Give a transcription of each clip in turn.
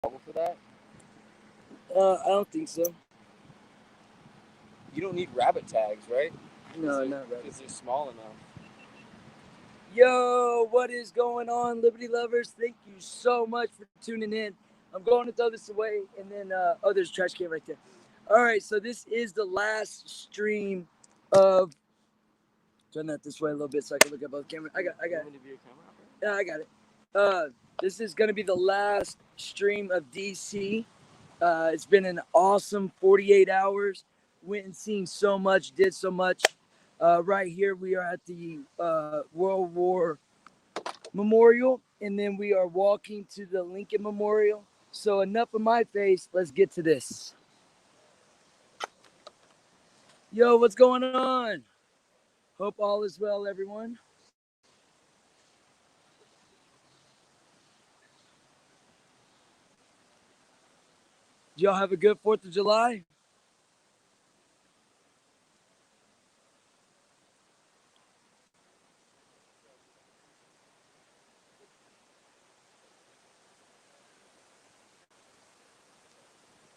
trouble for that? I don't think so. You don't need rabbit tags, right? No, not rabbit. Because they're small enough. Yo, what is going on, Liberty lovers? Thank you so much for tuning in. I'm going to throw this away, and then oh, there's a trash can right there. All right, so this is the last stream of. Turn that this way a little bit so I can look at both cameras. I got it. Yeah, I got it. This is gonna be the last stream of DC. It's been an awesome 48 hours. Went and seen so much, did so much. Right here, we are at the World War Memorial, and then we are walking to the Lincoln Memorial. So enough of my face. Let's get to this. Yo, what's going on? Hope all is well, everyone. Did y'all have a good 4th of July?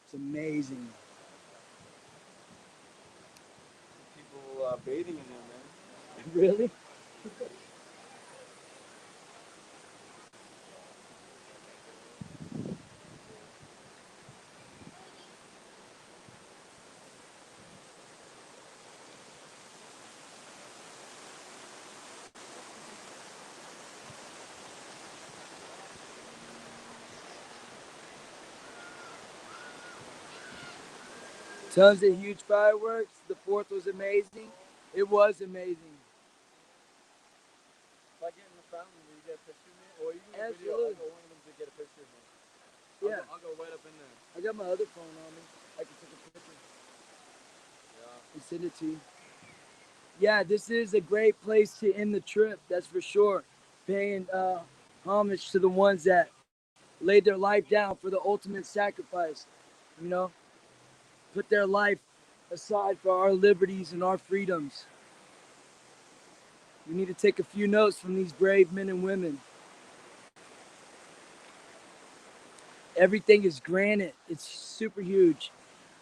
It's amazing. People bathing in there, man. Really? Tons of huge fireworks. The 4th was amazing. It was amazing. If I get in the fountain, will you get a picture of me? Or you can Absolutely. video. I'll go one of them to get a picture of me. Yeah. I'll go right up in there. I got my other phone on me. I can take a picture. Yeah. And send it to you. Yeah, this is a great place to end the trip. That's for sure. Paying homage to the ones that laid their life down for the ultimate sacrifice. You know, put their life aside for our liberties and our freedoms. We need to take a few notes from these brave men and women. Everything is granite. It's super huge.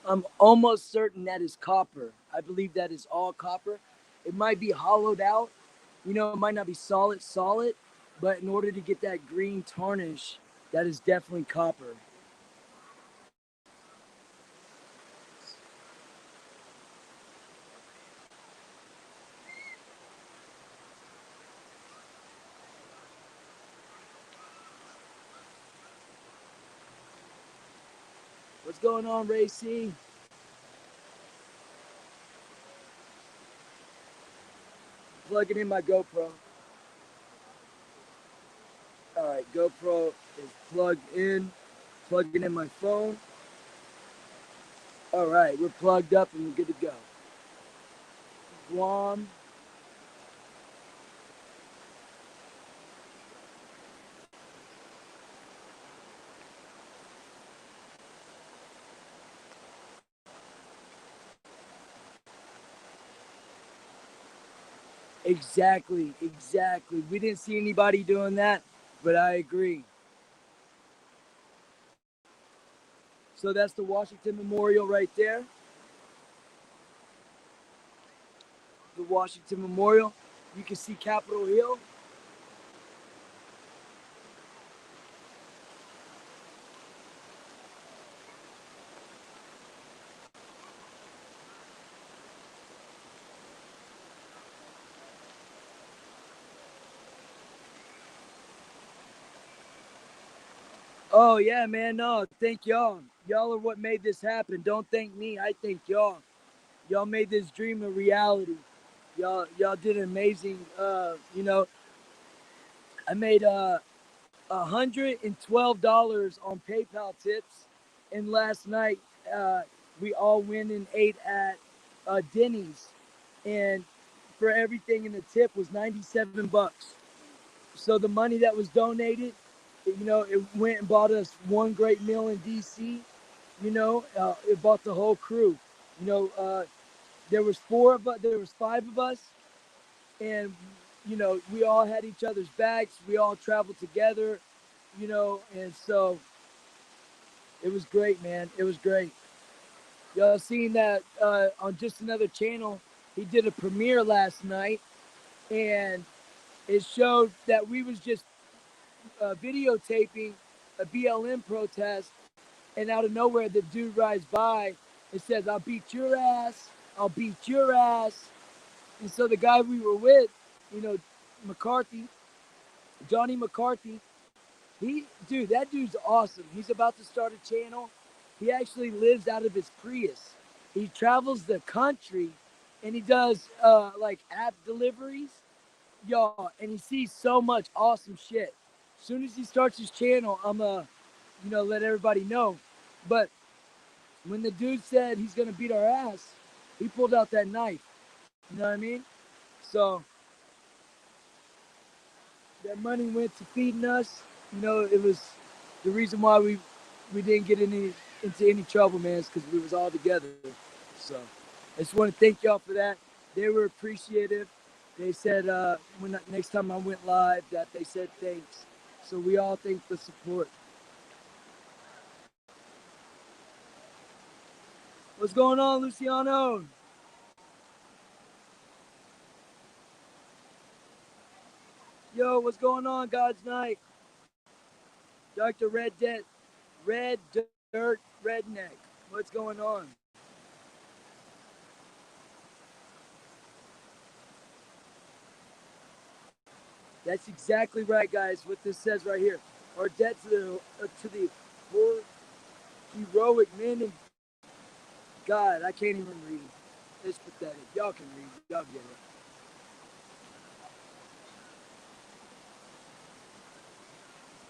I'm almost certain that is copper. I believe that is all copper. It might be hollowed out. You know, it might not be solid, but in order to get that green tarnish, that is definitely copper. What's going on, Ray C? Plugging in my GoPro. All right, GoPro is plugged in. Plugging in my phone. All right, we're plugged up and we're good to go. Guam. Exactly, exactly. We didn't see anybody doing that, but I agree. So that's the Washington Memorial right there. The Washington Memorial. You can see Capitol Hill. Oh yeah, man. No, thank y'all. Y'all are what made this happen. Don't thank me. I thank y'all. Y'all made this dream a reality. Y'all did amazing. You know, I made $112 on PayPal tips, and last night uh, we all went and ate at Denny's, and for everything in the tip was $97. So the money that was donated, you know, it went and bought us one great meal in DC. You know, it bought the whole crew. You know, there was four of us. There was five of us, and you know, we all had each other's backs. We all traveled together. You know, and so It was great, man. It was great. Y'all seen that on just another channel? He did a premiere last night, and it showed that we was just videotaping a BLM protest, and out of nowhere, the dude rides by and says, "I'll beat your ass. I'll beat your ass." And so the guy we were with, you know, McCarthy, Johnny McCarthy, dude, that dude's awesome. He's about to start a channel. He actually lives out of his Prius. He travels the country, and he does like app deliveries, y'all, and he sees so much awesome shit. As soon as he starts his channel, I'm let everybody know. But when the dude said he's gonna beat our ass, he pulled out that knife. You know what I mean? So that money went to feeding us. You know, it was the reason why we didn't get into any trouble, man, is because we was all together. So I just want to thank y'all for that. They were appreciative. They said when next time I went live that they said thanks. So we all thank the support. What's going on, Luciano? Yo, what's going on, God's Night? Dr. Red Dirt Redneck. What's going on? That's exactly right, guys. What this says right here. Our debt to the heroic men and God. I can't even read. It's pathetic. Y'all can read. Y'all get it.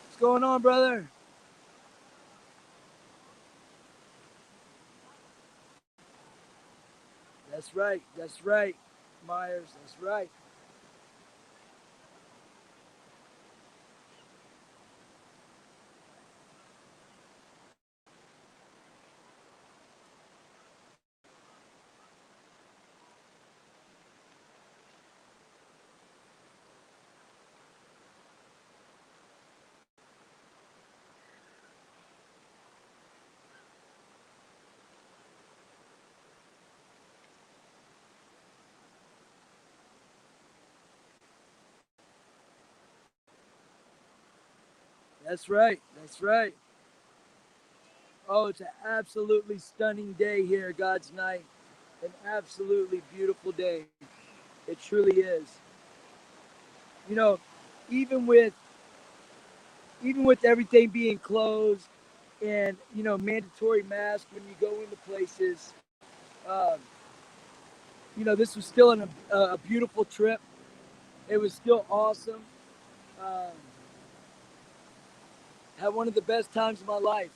What's going on, brother? That's right. That's right, Myers. That's right. That's right. That's right. Oh, it's an absolutely stunning day here, God's Night. An absolutely beautiful day. It truly is. You know, even with even with everything being closed and mandatory masks when you go into places, um, this was still a beautiful trip. It was still awesome. Um, had one of the best times of my life.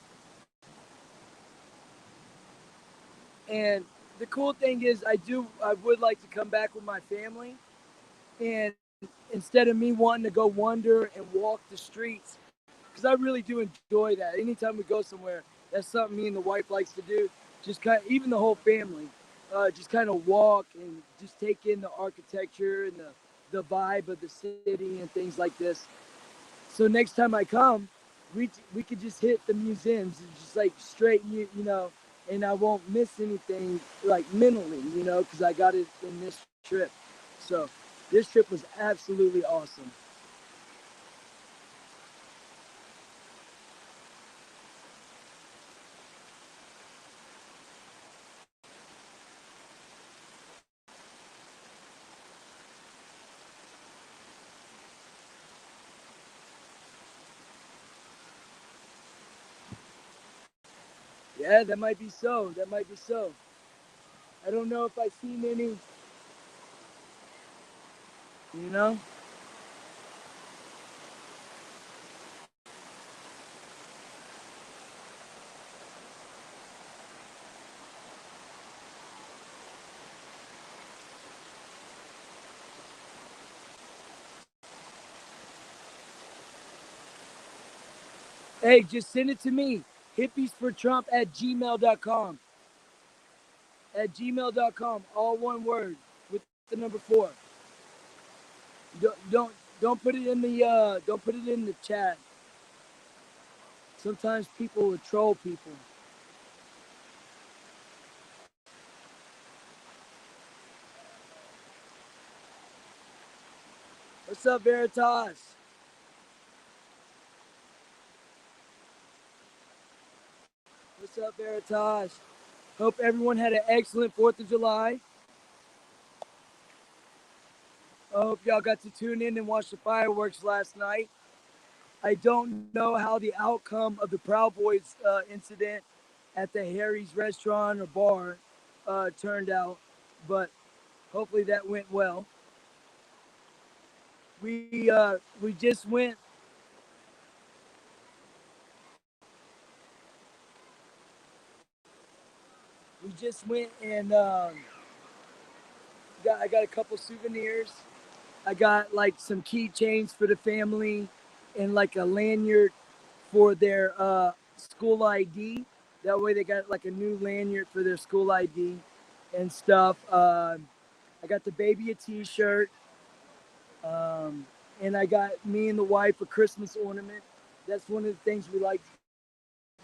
And the cool thing is, I would like to come back with my family, and instead of me wanting to go wander and walk the streets, because I really do enjoy that. Anytime we go somewhere, that's something me and the wife likes to do. Just even the whole family, just kind of walk and just take in the architecture and the vibe of the city and things like this. So next time I come, we could just hit the museums and just like straight and I won't miss anything like mentally, because I got it in this trip. So this trip was absolutely awesome. Yeah, that might be so. That might be so. I don't know if I've seen any, you know? Hey, just send it to me. Hippiesfortrump at gmail.com. At gmail.com. All one word with the number 4. Don't don't don't put it in the chat. Sometimes people will troll people. What's up, Veritas? What's up, Veritas? Hope everyone had an excellent 4th of July. I hope y'all got to tune in and watch the fireworks last night. I don't know how the outcome of the Proud Boys incident at the Harry's restaurant or bar turned out, but hopefully that went well. We just went. We just went and I got a couple souvenirs. I got like some keychains for the family and like a lanyard for their school ID. That way they got like a new lanyard for their school ID and stuff. I got the baby a t-shirt. And I got me and the wife a Christmas ornament. That's one of the things we like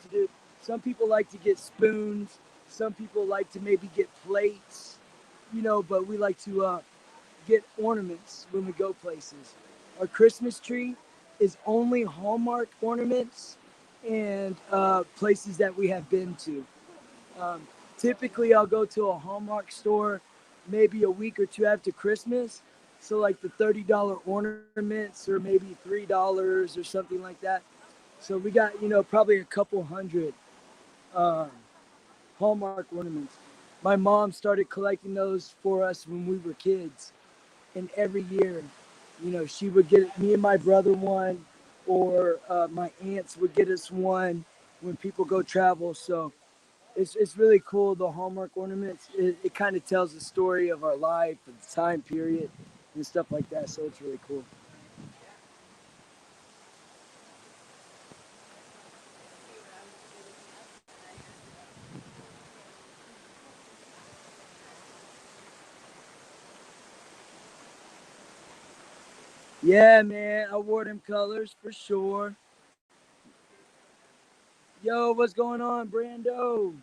to do. Some people like to get spoons. Some people like to maybe get plates, but we like to get ornaments when we go places. Our Christmas tree is only Hallmark ornaments and places that we have been to. Um, Typically, I'll go to a Hallmark store maybe a week or two after Christmas. So, like the $30 ornaments, or maybe $3 or something like that. So, we got, probably a couple hundred um, Hallmark ornaments. My mom started collecting those for us when we were kids. And every year, she would get me and my brother one, or my aunts would get us one when people go travel. So, it's really cool. The Hallmark ornaments, it kind of tells the story of our life, and the time period, and stuff like that. So it's really cool. Yeah, man, I wore them colors for sure. Yo, what's going on, Brando?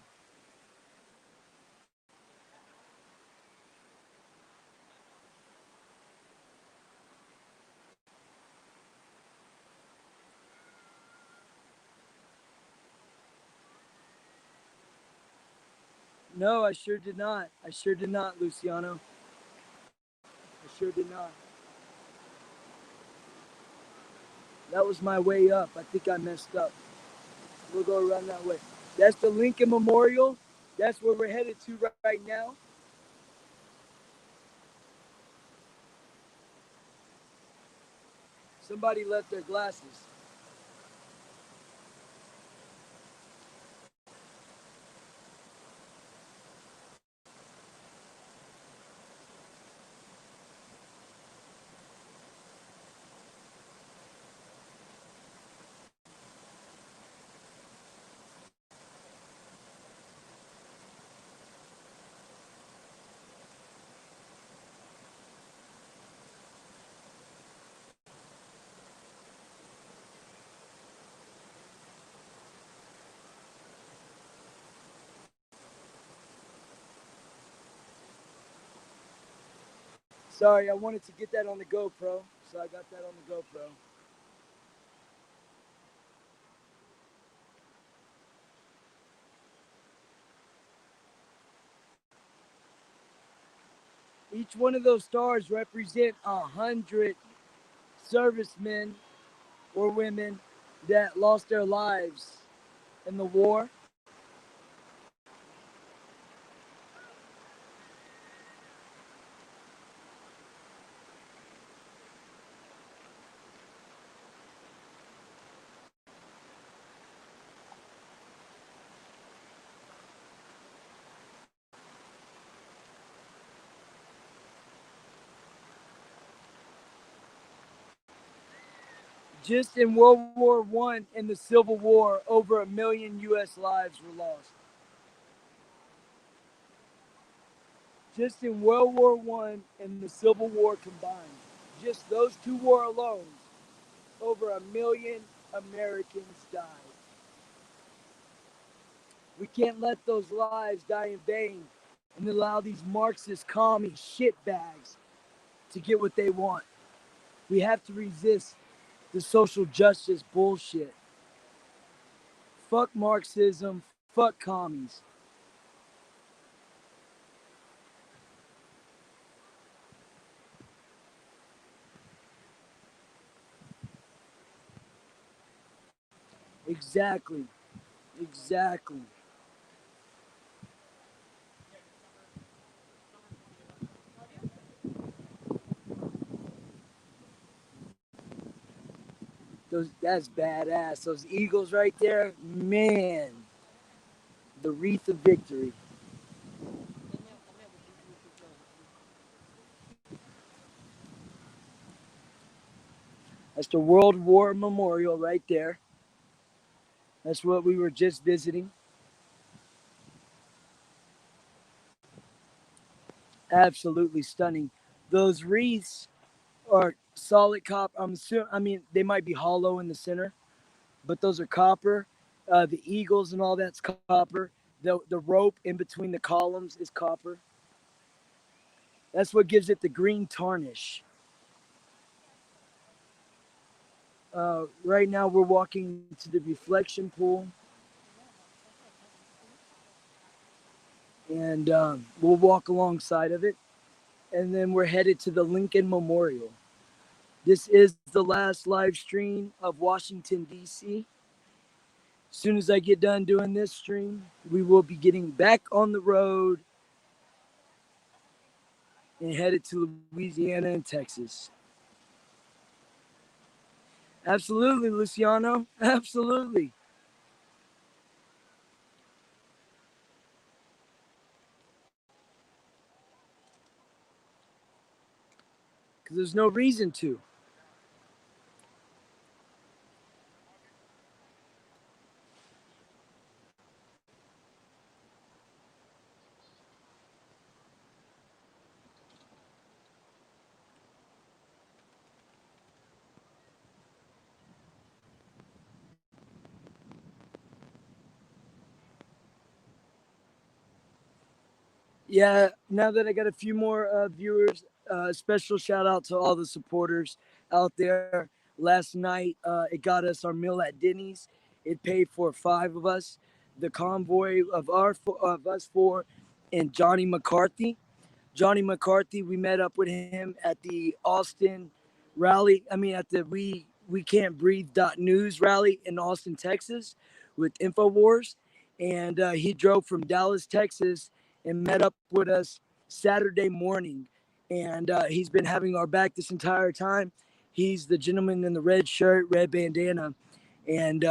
No, I sure did not. I sure did not, Luciano. I sure did not. That was my way up. I think I messed up. We'll go around that way. That's the Lincoln Memorial. That's where we're headed to right now. Somebody left their glasses. Sorry, I wanted to get that on the GoPro, so I got that on the GoPro. Each one of those stars represent 100 servicemen or women that lost their lives in the war. Just in World War One and the Civil War, over 1 million U.S. lives were lost. Just in World War One and the Civil War combined, just those two war alone, over 1 million Americans died. We can't let those lives die in vain and allow these Marxist commie shitbags to get what they want. We have to resist the social justice bullshit. Fuck Marxism, fuck commies. Exactly. Exactly. That's badass. Those eagles right there, man. The wreath of victory. That's the World War Memorial right there. That's what we were just visiting. Absolutely stunning. Those wreaths are solid copper. I mean, they might be hollow in the center, but those are copper. The eagles and all that's copper. The rope in between the columns is copper. That's what gives it the green tarnish. Right now, we're walking to the reflection pool, and we'll walk alongside of it, and then we're headed to the Lincoln Memorial. This is the last live stream of Washington, D.C. As soon as I get done doing this stream, we will be getting back on the road and headed to Louisiana and Texas. Absolutely, Luciano. Absolutely. Because there's no reason to. Yeah, now that I got a few more viewers, special shout out to all the supporters out there. Last night, it got us our meal at Denny's. It paid for five of us. The convoy of us four and Johnny McCarthy. Johnny McCarthy, we met up with him at the Austin rally. I mean, at the We Can't Breathe News rally in Austin, Texas, with Infowars, and he drove from Dallas, Texas, and met up with us Saturday morning. And he's been having our back this entire time. He's the gentleman in the red shirt, red bandana, and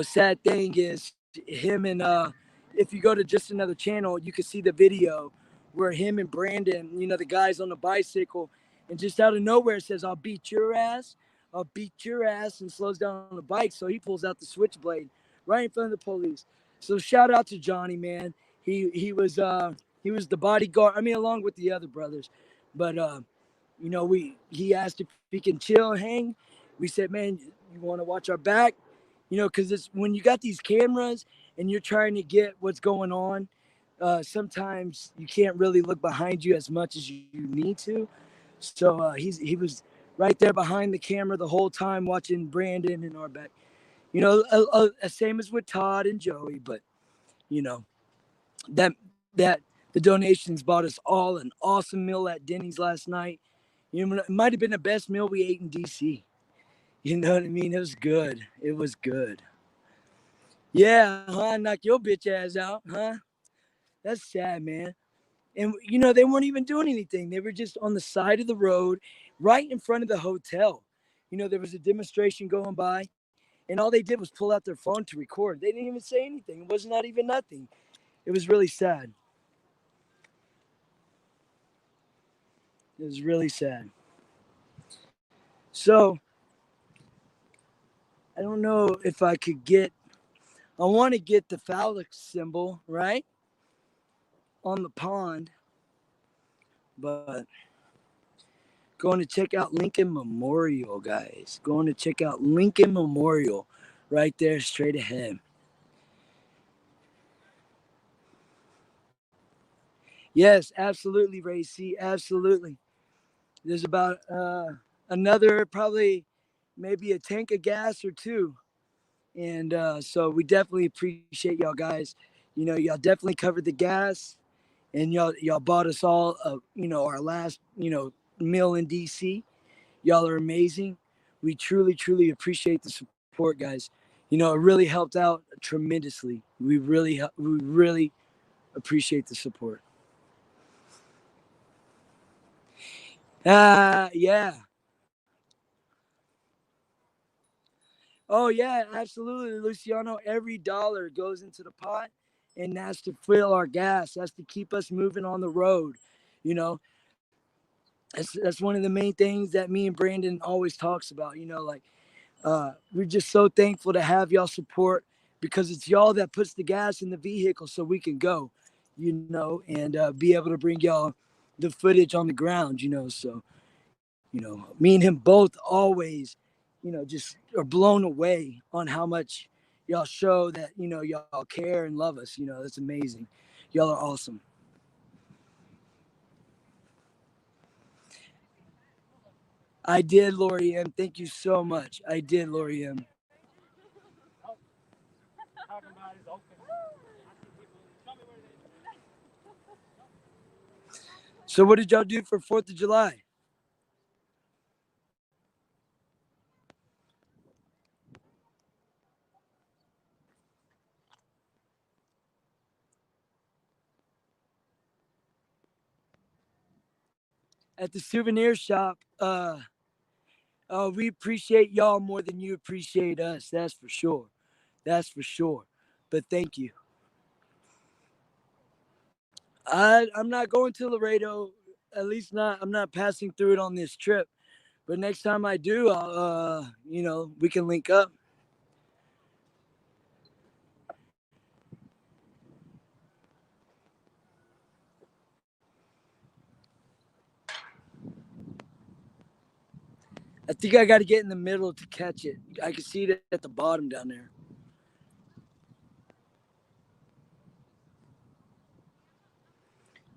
sad thing is him and if you go to just another channel, you can see the video where him and Brandon, the guys on the bicycle, and just out of nowhere says, "I'll beat your ass, I'll beat your ass," and slows down on the bike. So he pulls out the switchblade right in front of the police. So shout out to Johnny, man. He was the bodyguard. I mean, along with the other brothers, but he asked if he can chill and hang. We said, "Man, you want to watch our back?" Because it's when you got these cameras and you're trying to get what's going on, sometimes you can't really look behind you as much as you need to. So he was right there behind the camera the whole time watching Brandon and our back. Same as with Todd and Joey, but you know that that the donations bought us all an awesome meal at Denny's last night. It might have been the best meal we ate in DC. You know what I mean? It was good. It was good. Yeah, huh? Knock your bitch ass out, huh? That's sad, man. And they weren't even doing anything. They were just on the side of the road, right in front of the hotel. There was a demonstration going by, and all they did was pull out their phone to record. They didn't even say anything. It was not even nothing. It was really sad. It was really sad. So I don't know if I could get. I want to get the phallic symbol right on the pond, but going to check out Lincoln Memorial, guys. Going to check out Lincoln Memorial right there straight ahead. Yes, absolutely, Racy. Absolutely. There's about another probably maybe a tank of gas or two. And so we definitely appreciate y'all guys. You know, y'all definitely covered the gas and y'all bought us all our last, meal in DC. Y'all are amazing. We truly appreciate the support, guys. You know, it really helped out tremendously. We really appreciate the support. Yeah. Oh yeah, absolutely, Luciano. Every dollar goes into the pot, and that's to fill our gas. That's to keep us moving on the road. You know, that's one of the main things that me and Brandon always talks about. You know, like we're just so thankful to have y'all support because it's y'all that puts the gas in the vehicle so we can go. You know, and be able to bring y'all the footage on the ground. You know, so me and him both always, just are blown away on how much y'all show that, y'all care and love us. You know, that's amazing. Y'all are awesome. I did, Lori M. Thank you so much. I did, Lori M. So, what did y'all do for 4th of July? At the souvenir shop, we appreciate y'all more than you appreciate us. That's for sure. That's for sure. But thank you. I'm not going to Laredo. At least not. I'm not passing through it on this trip. But next time I do, we can link up. I think I got to get in the middle to catch it. I can see it at the bottom down there.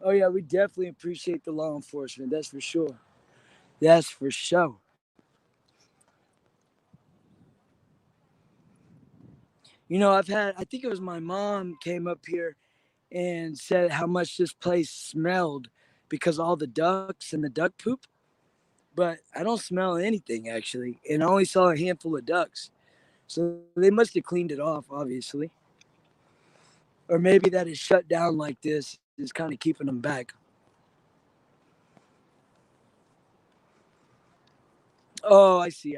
Oh yeah, we definitely appreciate the law enforcement. That's for sure. That's for sure. You know, I think it was my mom came up here and said how much this place smelled because all the ducks and the duck poop. But I don't smell anything actually, and I only saw a handful of ducks. So they must have cleaned it off, obviously. Or maybe that is shut down like this is kind of keeping them back. Oh, I see.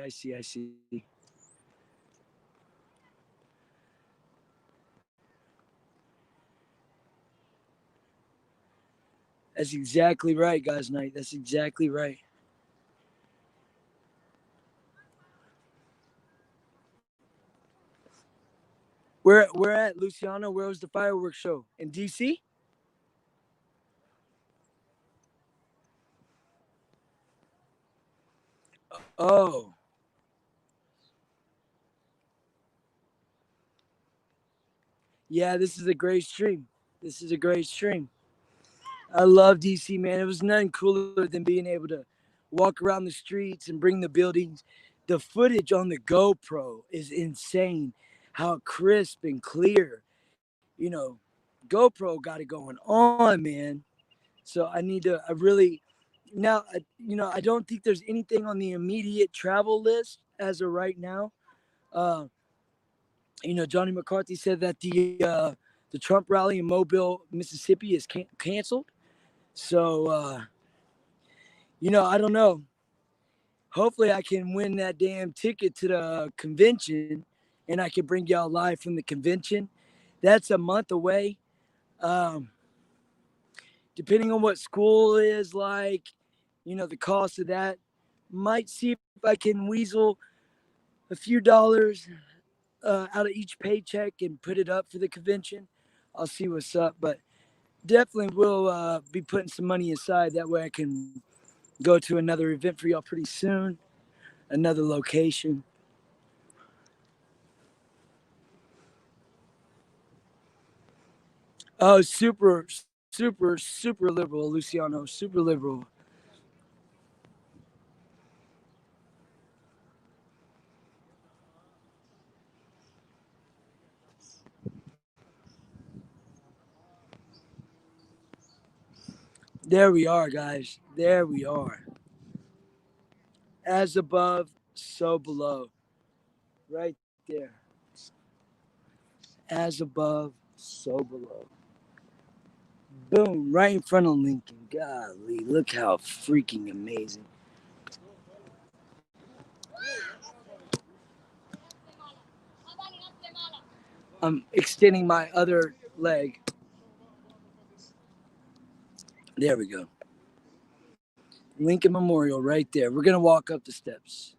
That's exactly right, guys. Night. That's exactly right. We're at Luciano. Where was the fireworks show in DC? Oh, yeah. This is a great stream. This is a great stream. I love DC, man. It was nothing cooler than being able to walk around the streets and bring the buildings. The footage on the GoPro is insane. How crisp and clear. You know, GoPro got it going on, man. So I need to. I really now. I don't think there's anything on the immediate travel list as of right now. Uh, Johnny McCarthy said that the Trump rally in Mobile, Mississippi, is canceled. So I don't know. Hopefully, I can win that damn ticket to the convention, and I can bring y'all live from the convention. That's a month away. Um, Depending on what school is like, the cost of that, might see if I can weasel a few dollars out of each paycheck and put it up for the convention. I'll see what's up, but definitely will be putting some money aside. That way I can go to another event for y'all pretty soon, another location. Oh, super, super, super liberal, Luciano. Super liberal. There we are, guys. There we are. As above, so below. Right there. As above, so below. Boom, right in front of Lincoln. Golly, look how freaking amazing. I'm extending my other leg. There we go. Lincoln Memorial right there. We're going to walk up the steps.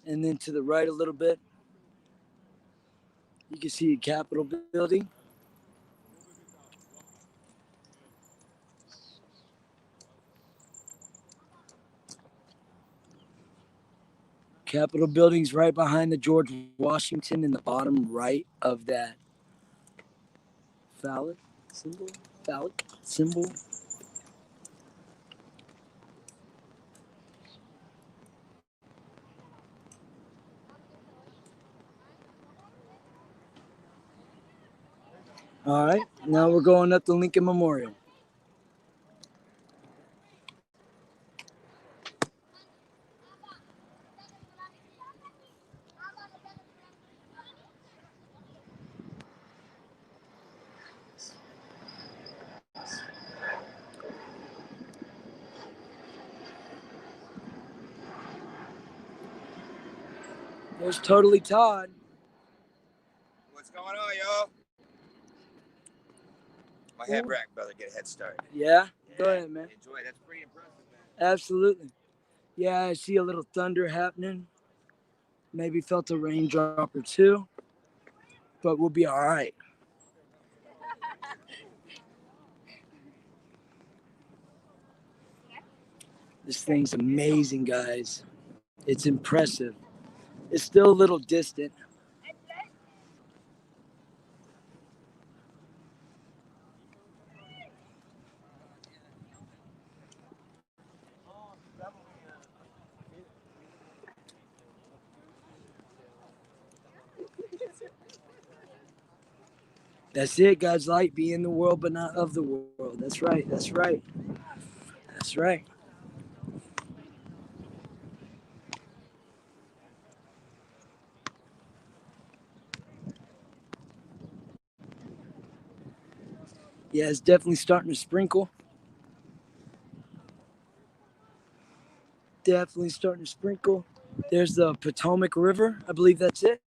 And then to the right a little bit, you can see a Capitol building. Capitol building's right behind the George Washington in the bottom right of that phallic symbol. Phallic symbol. All right, now we're going up the Lincoln Memorial. There's Totally Todd. What's going on, y'all? My head rack, brother. Get a head start. Yeah? Go ahead, man. Enjoy. That's pretty impressive, man. Absolutely. Yeah, I see a little thunder happening. Maybe felt a raindrop or two, but we'll be all right. This thing's amazing, guys. It's impressive. It's still a little distant. That's it, God's light. Be in the world, but not of the world. That's right. That's right. That's right. Yeah, it's definitely starting to sprinkle. Definitely starting to sprinkle. There's the Potomac River. I believe that's it.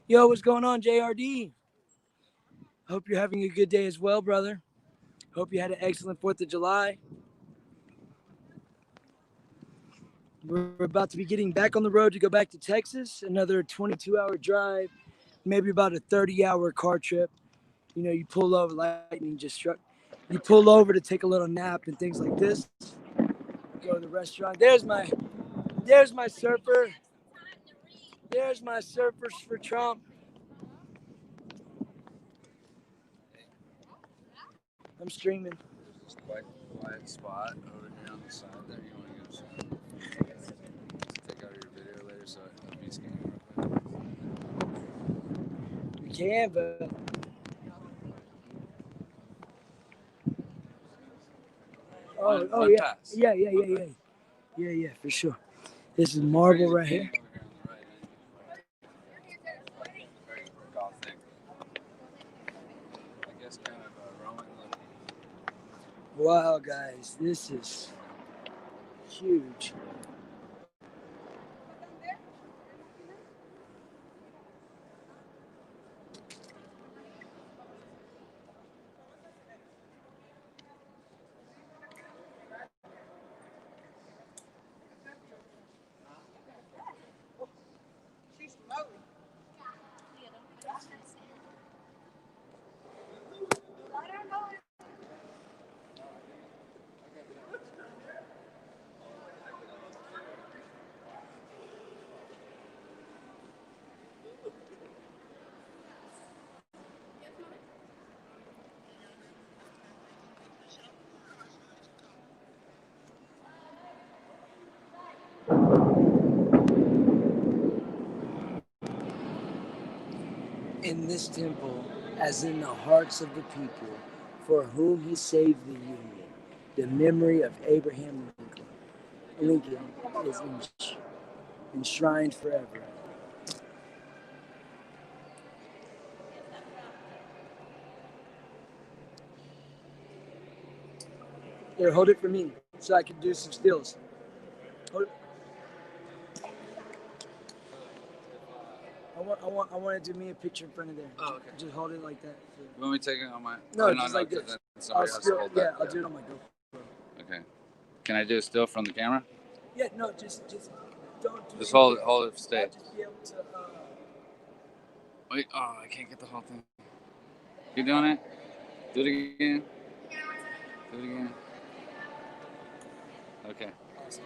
Yo, what's going on, JRD? Hope you're having a good day as well, brother. Hope you had an excellent 4th of July. We're about to be getting back on the road to go back to Texas. Another 22-hour drive, maybe about a 30-hour car trip. You know, you pull over, lightning just struck. You pull over to take a little nap and things like this. Go to the restaurant. There's my surfer. There's my surfers for Trump. I'm streaming. There's a quiet spot over here on the side there. You want to go show? Take out your video later so I can be scanning real quick. We can, but oh yeah. Yeah, for sure. This is marble right here. Very gothic. I guess kind of Roman looking. Wow, guys, this is huge. In this temple, as in the hearts of the people for whom he saved the Union, the memory of Abraham Lincoln is enshrined forever. Here, hold it for me so I can do some stills. Hold it. I want to do me a picture in front of there. Oh, okay. Just hold it like that. You want me to take it on my? No, oh, just like 'cause this. then somebody has to hold that. I'll do it on my GoPro. Okay. Can I do it still from the camera? Yeah, no, just don't do Just anything. hold it, stay. I'll just be able to. Wait, oh, I can't get the whole thing. Keep doing it. Do it again. Do it again. Okay. Awesome.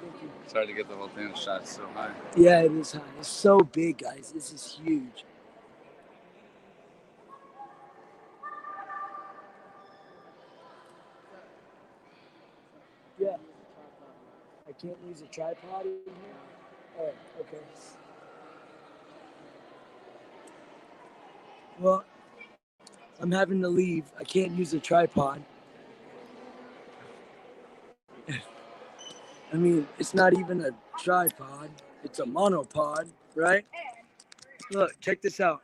Thank you. Sorry to get the whole thing shot so high. Yeah, it is high. It's so big, guys. This is huge. Yeah. I can't use a tripod in here. Oh, okay. Well, I'm having to leave. I can't use a tripod. I mean, it's not even a tripod. It's a monopod, right? Look, check this out.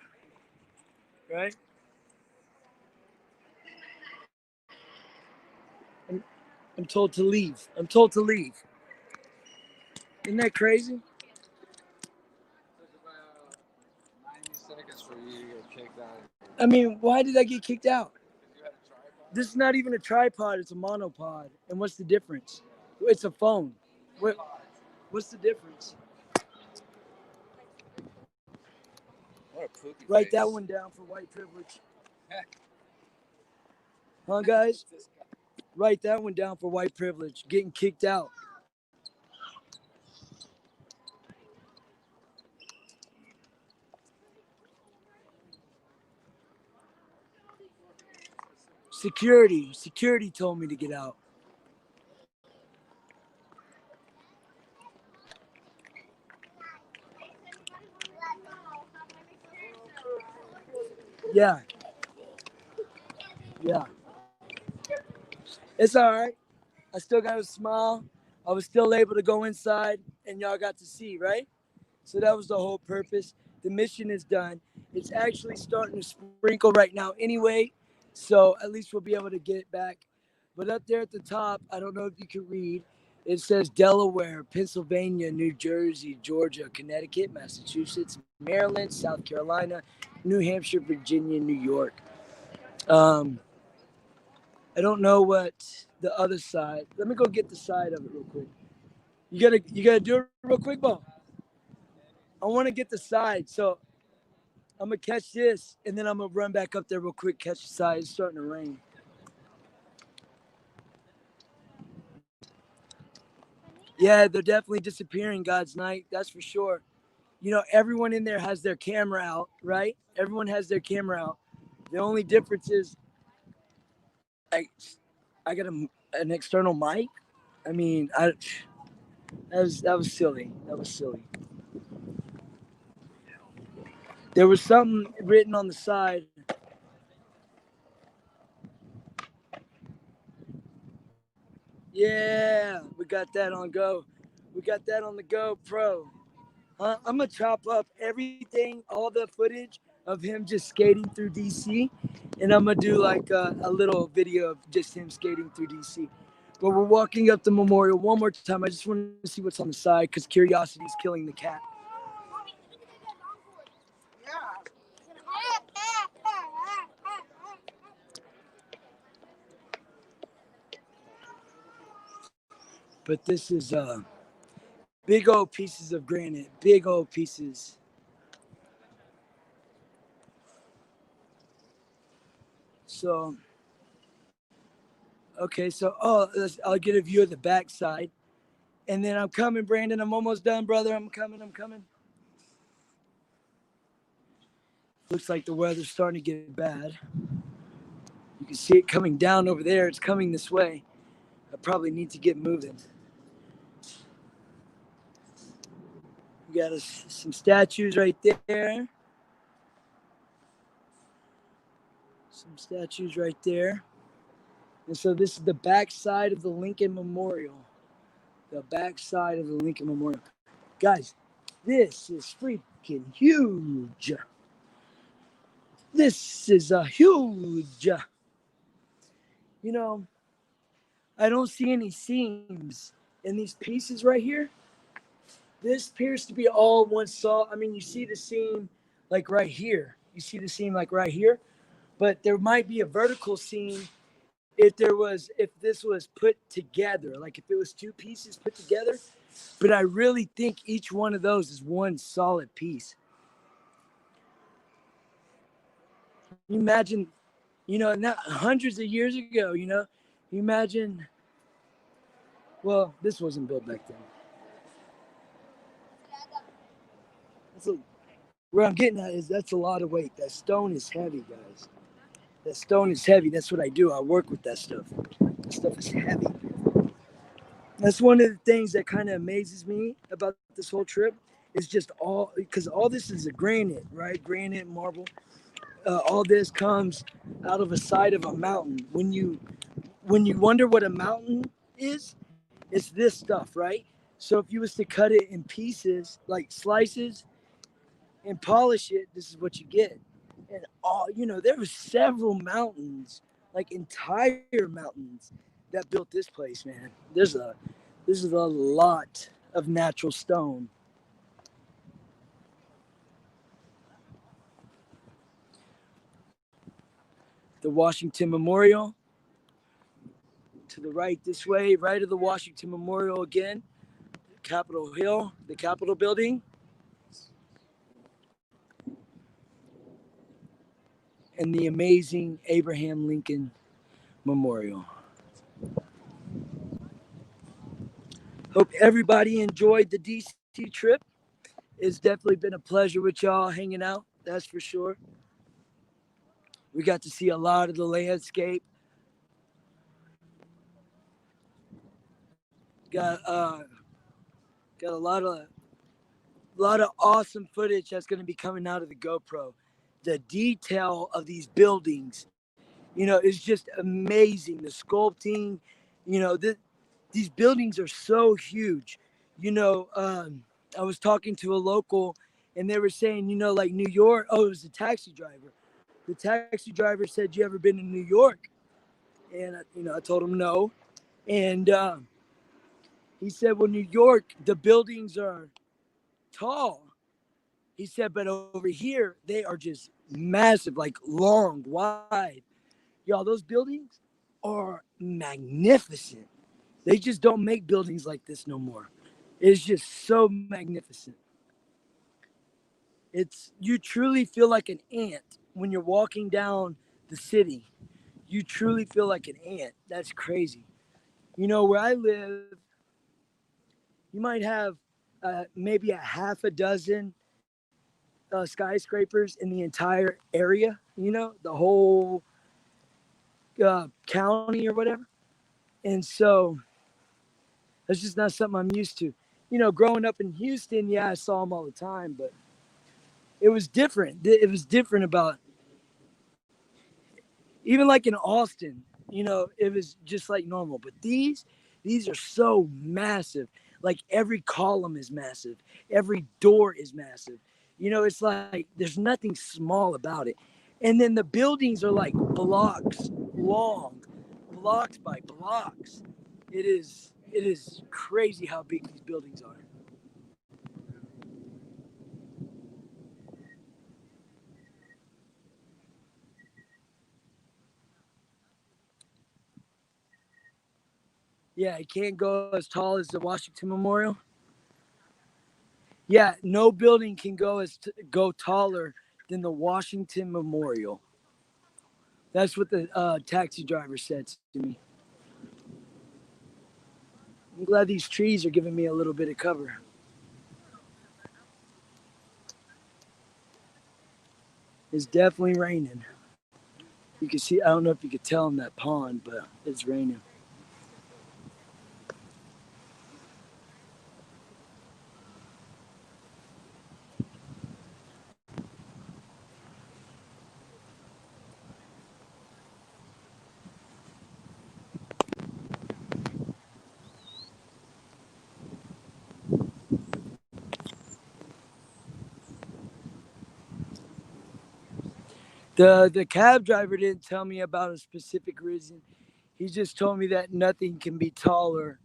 Right? I'm told to leave. I'm told to leave. Isn't that crazy? Took about 90 seconds for you to get kicked out. I mean, why did I get kicked out? You had a tripod? This is not even a tripod. It's a monopod. And what's the difference? It's a phone. What's the difference? What a poopy Write face. that one down for white privilege. Huh, guys? Write that one down for white privilege. Getting kicked out. Security told me to get out. Yeah. Yeah. It's all right. I still got a smile. I was still able to go inside and y'all got to see, right? So that was the whole purpose. The mission is done. It's actually starting to sprinkle right now anyway. So at least we'll be able to get it back. But up there at the top, I don't know if you can read. It says Delaware, Pennsylvania, New Jersey, Georgia, Connecticut, Massachusetts, Maryland, South Carolina, New Hampshire, Virginia, New York. I don't know what the other side. Let me go get the side of it real quick. You gotta do it real quick, Bo. I want to get the side, so I'm gonna catch this, and then I'm gonna run back up there real quick, catch the side. It's starting to rain. Yeah, they're definitely disappearing, God's night. That's for sure. You know, everyone in there has their camera out, right? Everyone has their camera out. The only difference is, I, I got an external mic. I mean, that was silly. That was silly. There was something written on the side. Yeah, we got that on Go. We got that on the GoPro. I'm gonna chop up everything, all the footage of him just skating through DC, and I'm gonna do like a little video of just him skating through DC. But we're walking up the memorial one more time. I just want to see what's on the side because curiosity is killing the cat. But this is big old pieces of granite, big old pieces. So, okay, so I'll get a view of the backside. And then I'm coming, Brandon. I'm almost done, brother. I'm coming. I'm coming. Looks like the weather's starting to get bad. You can see it coming down over there. It's coming this way. I probably need to get moving. We got some statues right there. Some statues right there. And so this is the back side of the Lincoln Memorial. The back side of the Lincoln Memorial. Guys, this is freaking huge. This is a huge. You know, I don't see any seams in these pieces right here. This appears to be all one saw. I mean, you see the seam like right here. You see the seam like right here, but there might be a vertical seam if this was put together, like if it was two pieces put together. But I really think each one of those is one solid piece. You imagine, not hundreds of years ago, you imagine, well, this wasn't built back then. Where I'm getting at is that's a lot of weight. That stone is heavy, guys. That stone is heavy. That's what I do. I work with that stuff. That stuff is heavy. That's one of the things that kind of amazes me about this whole trip is just because all this is a granite, right? Granite, marble. All this comes out of a side of a mountain. When you wonder what a mountain is, it's this stuff, right? So if you was to cut it in pieces, like slices, and polish it, this is what you get. And there were several mountains, like entire mountains, that built this place, man. This is a lot of natural stone. The Washington Memorial to the right this way, right of the Washington Memorial again, Capitol Hill, the Capitol building, and the amazing Abraham Lincoln Memorial. Hope everybody enjoyed the DC trip. It's definitely been a pleasure with y'all hanging out, that's for sure. We got to see a lot of the landscape. Got got a lot of awesome footage that's going to be coming out of the GoPro. The detail of these buildings, is just amazing. The sculpting, these buildings are so huge. I was talking to a local, and they were saying, like New York. Oh, it was a taxi driver. The taxi driver said, "You ever been to New York?" And I told him no. And he said, "Well, New York, the buildings are tall." He said, "But over here, they are just massive, like long, wide. Y'all, those buildings are magnificent. They just don't make buildings like this no more. It's just so magnificent. You truly feel like an ant when you're walking down the city. You truly feel like an ant. That's crazy. Where I live, you might have maybe a half a dozen skyscrapers in the entire area, the whole county or whatever. And so that's just not something I'm used to. Growing up in Houston, yeah, I saw them all the time, but it was different. It was different about, even like in Austin, it was just like normal. But these are so massive. Like every column is massive. Every door is massive. It's like there's nothing small about it. And then the buildings are like blocks long, blocks by blocks. It is crazy how big these buildings are. Yeah, it can't go as tall as the Washington Memorial. Yeah, no building can go taller than the Washington Memorial. That's what the taxi driver said to me. I'm glad these trees are giving me a little bit of cover. It's definitely raining. You can see, I don't know if you could tell in that pond, but it's raining. The cab driver didn't tell me about a specific reason. He just told me that nothing can be taller.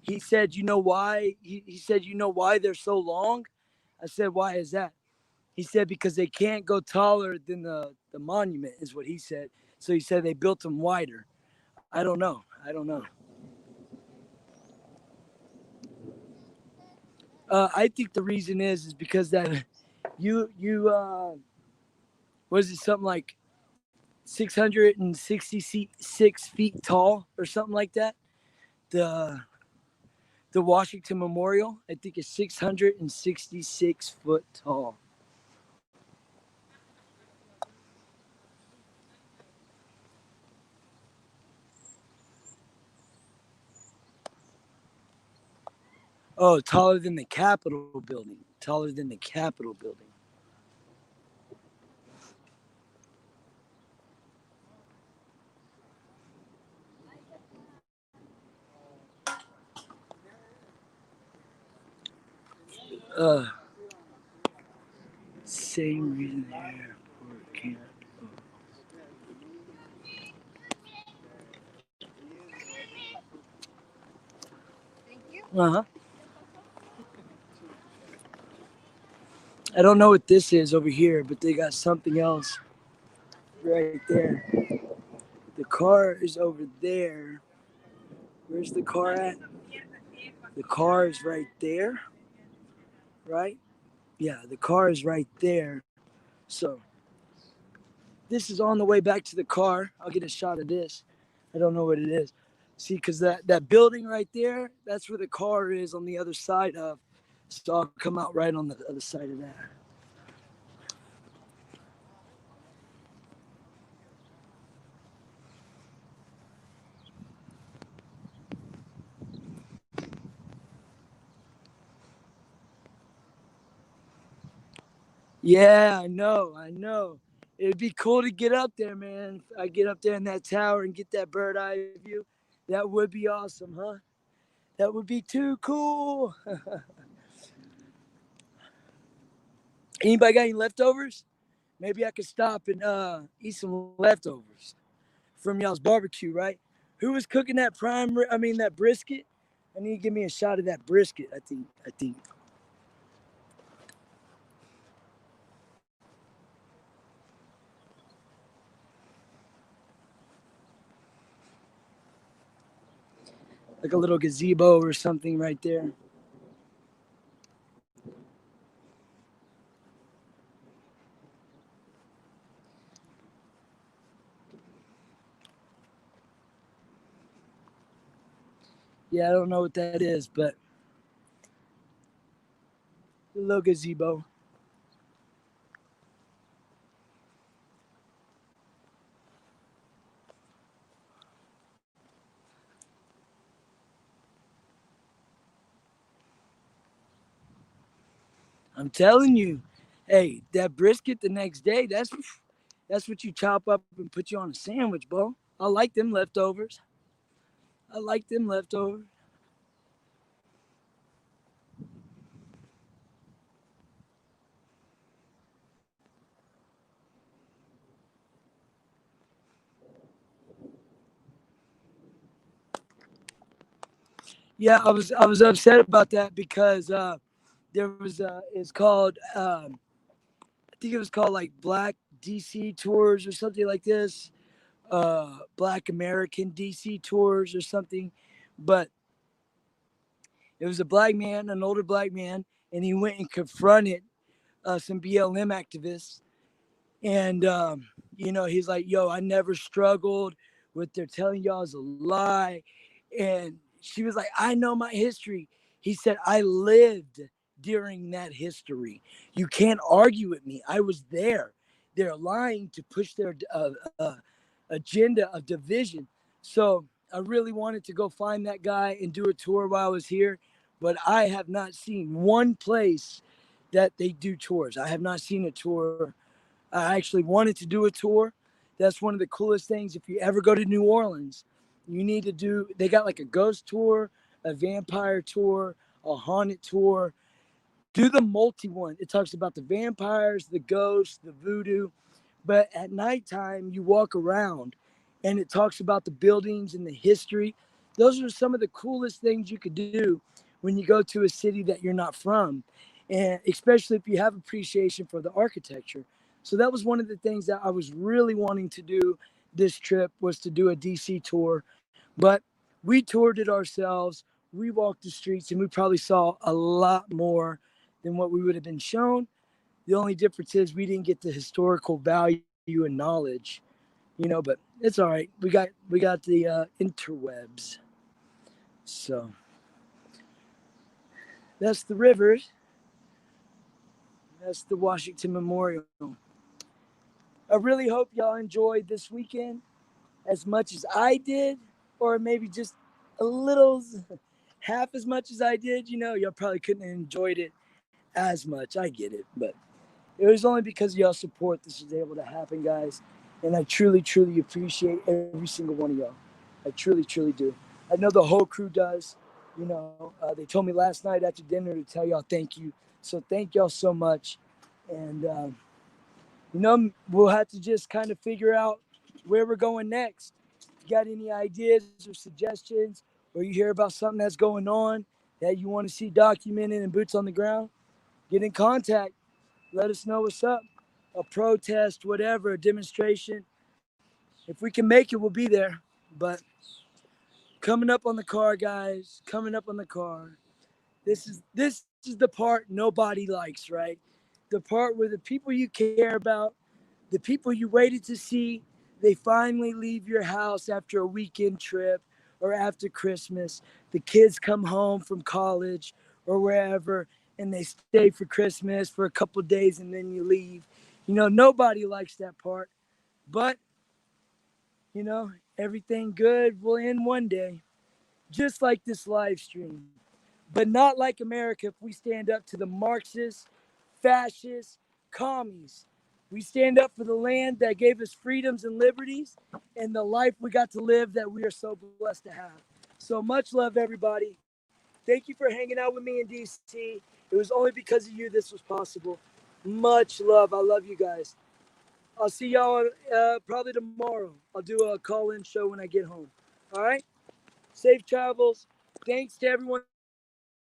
He said, "You know why?" He said, "You know why they're so long?" I said, "Why is that?" He said, "Because they can't go taller than the monument," is what he said. So he said they built them wider. I don't know. I don't know. I think the reason is because that you was it something like 666 feet tall or something like that. The the Washington Memorial, I think, is 666 foot tall. Oh, taller than the Capitol building. Taller than the Capitol building. Uh, Same reason the airport can't. Uh huh. I don't know what this is over here, but they got something else right there. The car is over there. Where's the car at? The car is right there, right? Yeah, the car is right there. So this is on the way back to the car. I'll get a shot of this. I don't know what it is. See, because that building right there, that's where the car is on the other side of. So I'll come out right on the other side of that. Yeah, I know. I know. It'd be cool to get up there, man. If I get up there in that tower and get that bird eye view, that would be awesome, huh? That would be too cool. Anybody got any leftovers? Maybe I could stop and eat some leftovers from y'all's barbecue, right? Who was cooking that that brisket? I need to give me a shot of that brisket. I think. Like a little gazebo or something right there. Yeah, I don't know what that is, but a little gazebo. I'm telling you, hey, that brisket the next day, that's what you chop up and put you on a sandwich, bro. I like them leftovers. I like them leftovers. Yeah, I was upset about that because there was it's called I think it was called like Black DC Tours or something like this, Black American DC Tours or something, but it was a black man, an older black man, and he went and confronted some BLM activists. And, he's like, yo, I never struggled. What they're telling y'all is a lie. And she was like, I know my history. He said, I lived during that history. You can't argue with me. I was there. They're lying to push their agenda of division. So I really wanted to go find that guy and do a tour while I was here. But I have not seen one place that they do tours. I have not seen a tour. I actually wanted to do a tour. That's one of the coolest things. If you ever go to New Orleans, you need to do, they got like a ghost tour, a vampire tour, a haunted tour. Do the multi one. It talks about the vampires, the ghosts, the voodoo, But at nighttime, you walk around and it talks about the buildings and the history. Those are some of the coolest things you could do when you go to a city that you're not from. And especially if you have appreciation for the architecture. So that was one of the things that I was really wanting to do this trip was to do a DC tour. But we toured it ourselves. We walked the streets and we probably saw a lot more than what we would have been shown. The only difference is we didn't get the historical value and knowledge, but it's all right. We got the interwebs. So that's the rivers. That's the Washington Memorial. I really hope y'all enjoyed this weekend as much as I did, or maybe just a little, half as much as I did. Y'all probably couldn't have enjoyed it as much. I get it, but it was only because of y'all support this was able to happen, guys. And I truly, truly appreciate every single one of y'all. I truly, truly do. I know the whole crew does. They told me last night after dinner to tell y'all thank you. So thank y'all so much. And, we'll have to just kind of figure out where we're going next. If you got any ideas or suggestions, or you hear about something that's going on that you want to see documented and boots on the ground, get in contact. Let us know what's up. A protest, whatever, a demonstration. If we can make it, we'll be there. But coming up on the car, guys, coming up on the car. This is the part nobody likes, right? The part where the people you care about, the people you waited to see, they finally leave your house after a weekend trip or after Christmas. The kids come home from college or wherever and they stay for Christmas for a couple of days and then you leave. Nobody likes that part. But, everything good will end one day, just like this live stream. But not like America if we stand up to the Marxists, fascists, commies. We stand up for the land that gave us freedoms and liberties and the life we got to live that we are so blessed to have. So much love, everybody. Thank you for hanging out with me in DC. It was only because of you this was possible. Much love. I love you guys. I'll see y'all probably tomorrow. I'll do a call in show when I get home. All right? Safe travels. Thanks to everyone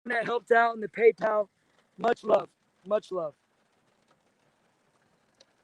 that helped out in the PayPal. Much love. Much love.